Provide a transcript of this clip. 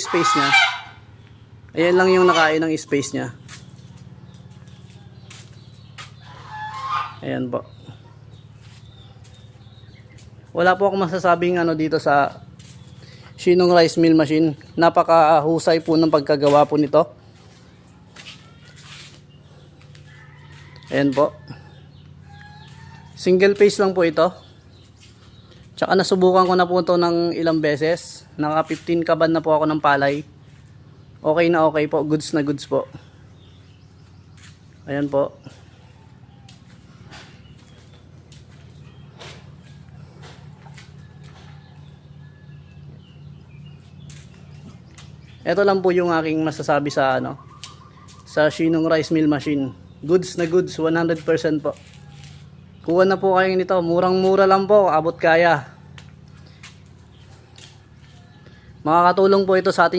space niya. Ayan lang yung nakain ng space niya. Ayan po. Wala po akong masasabing ano dito sa Shinong rice mill machine. Napakahusay po ng pagkagawa po nito. Ayan po. Single phase lang po ito. Tsaka nasubukan ko na po ito ng ilang beses. Naka 15 kaban na po ako ng palay. Okay na okay po. Goods na goods po. Ayan po. Ito lang po yung aking masasabi sa sa Shinong rice mill machine. Goods na goods, 100% po. Kuha na po kayo nito, murang-mura lang po, abot kaya. Makakatulong po ito sa ating